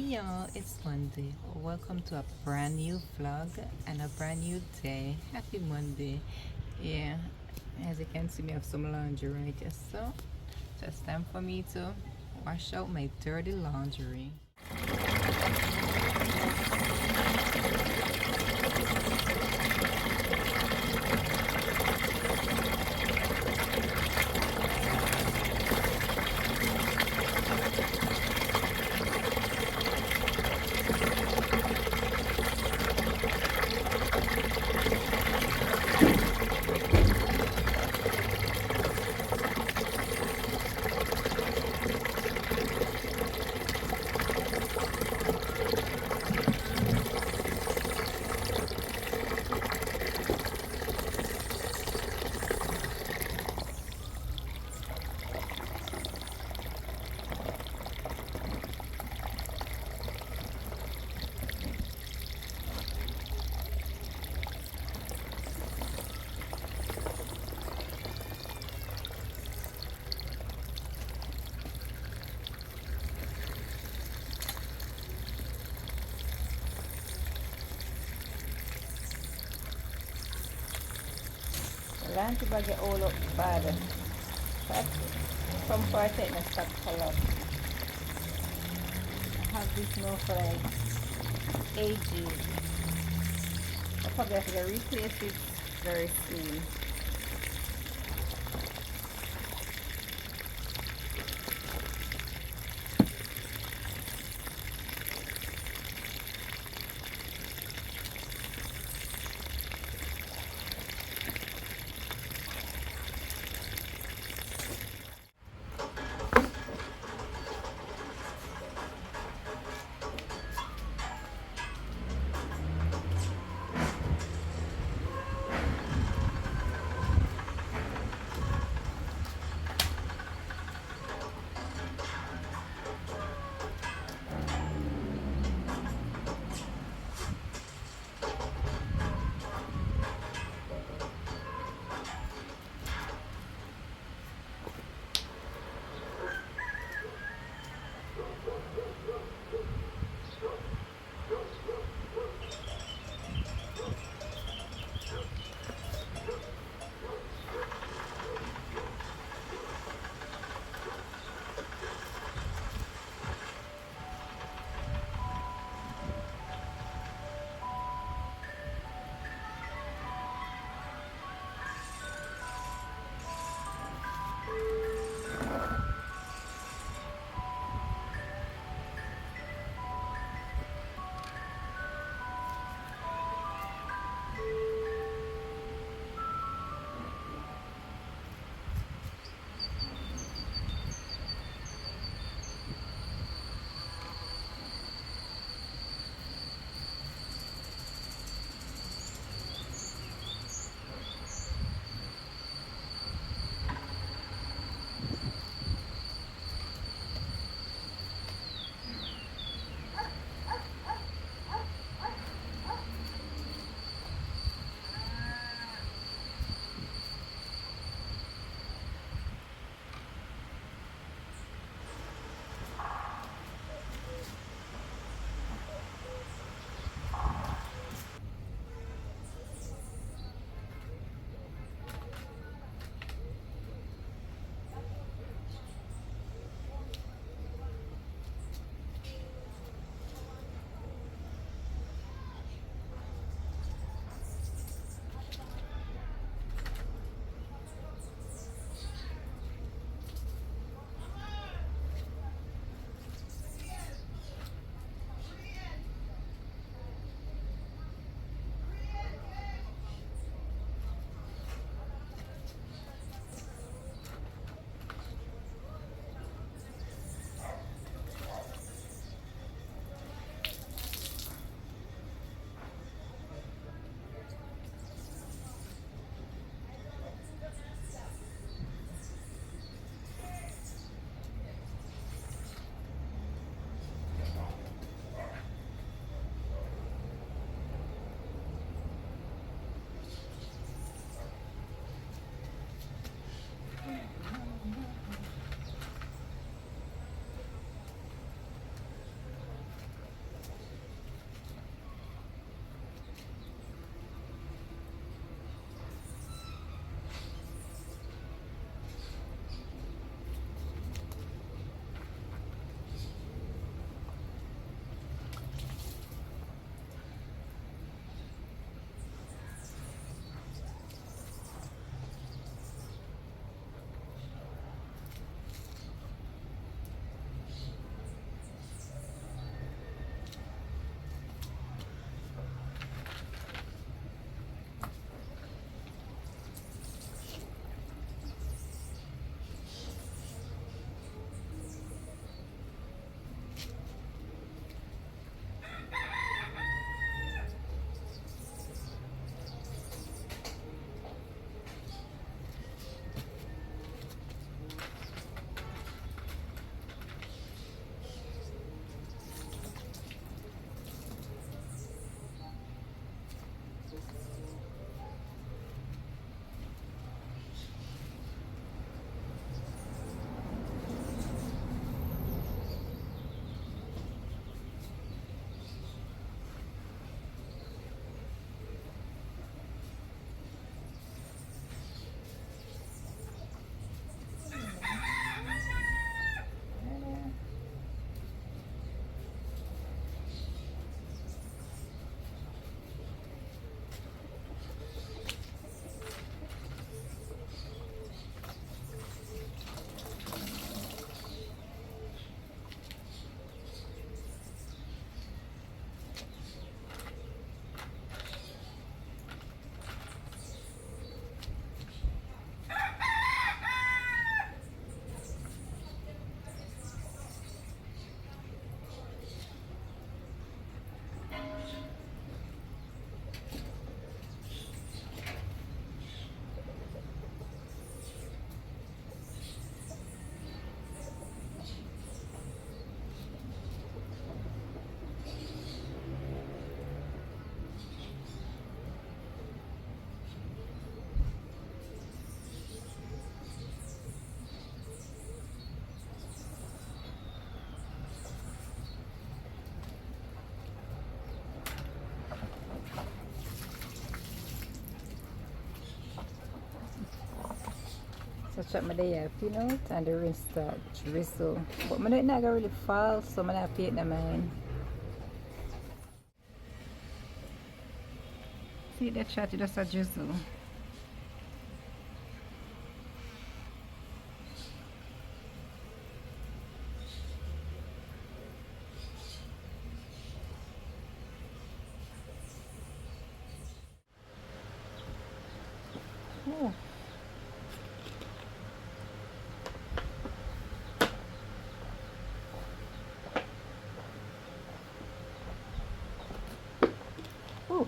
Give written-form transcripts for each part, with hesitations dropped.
y'all, it's Monday. Welcome to a brand new vlog and a brand new day. Happy Monday. Yeah, as you can see, me have some laundry right here, so just time for me to wash out my dirty laundry. Laundry bag get all up bad. That's some part it and stop color. I have this now for like ages. I probably have to replace it very soon. So chop my day out, you know, and the rain start drizzle. But I know it's not gonna really fall, so I'm gonna have to pay it in mind. See that shot, it just a drizzle. Oh. Oh.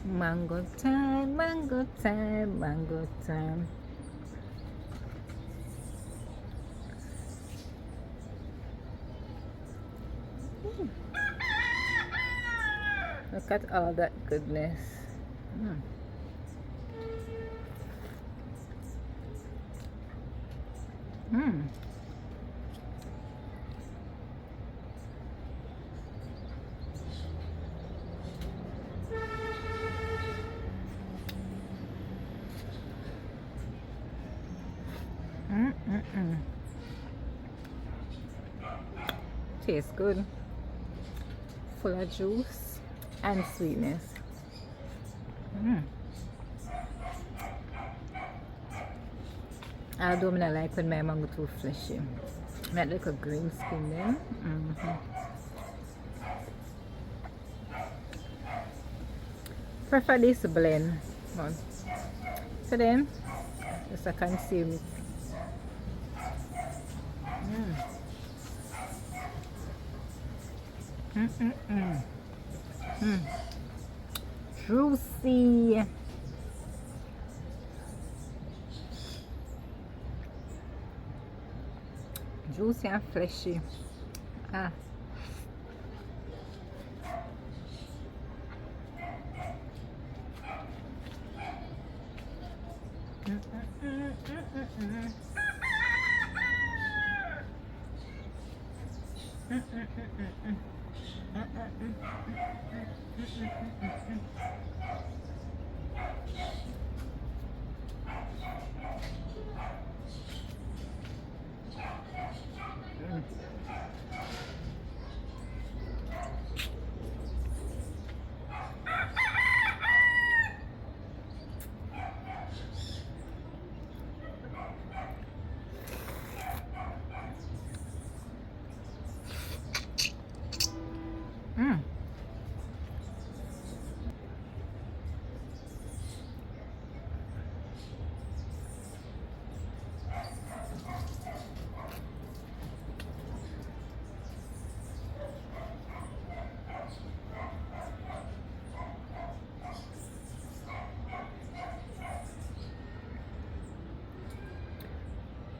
Mango time, mango time, mango time. Look at all that goodness. Mm. Mm. Mm-mm-mm. Tastes good. Full of juice and sweetness. Mm. Although I don't like when my mango too fleshy. Not like a green skin then. Prefer this blend. One. So then, just I consume it. Juicy. Juicy and fleshy. Ah.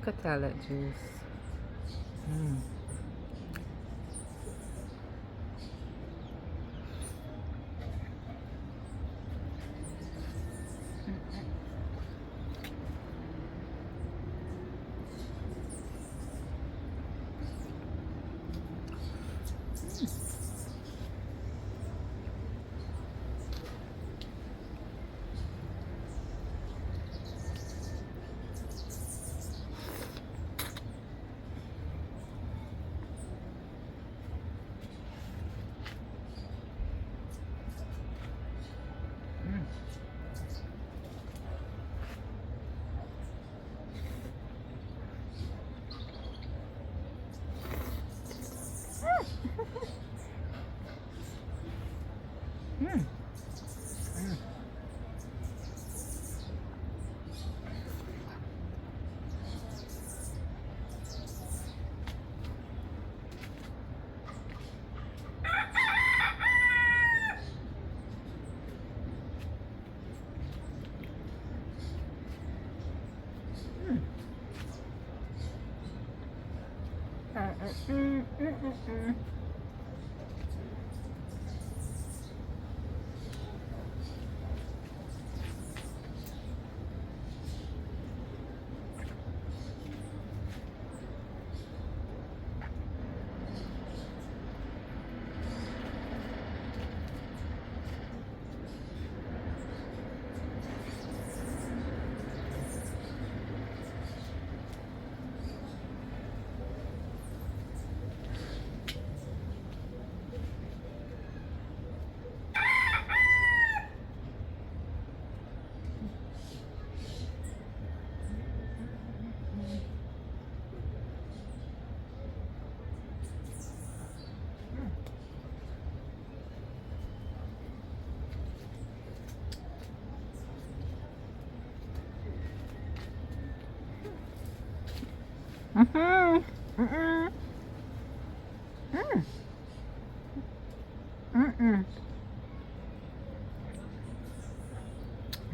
Catala juice.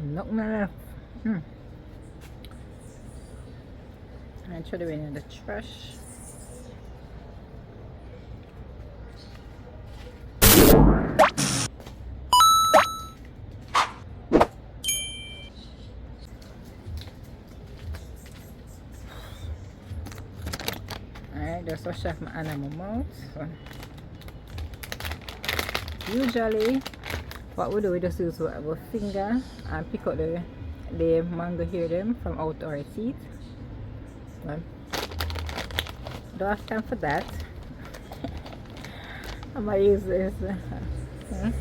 Knock me left. I throw it in the trash. Alright, just wash off my hand and my mouth. So, usually, what we do, we just use our finger and pick out the mango here them from out our teeth. Well, don't have time for that. I'm gonna use this. Okay.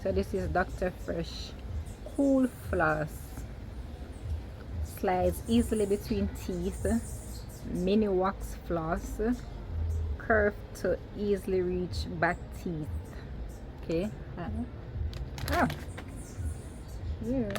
So this is Dr. Fresh Cool Floss. Slides easily between teeth. Mini wax floss. Curved to easily reach back teeth. Okay. Oh. Yeah.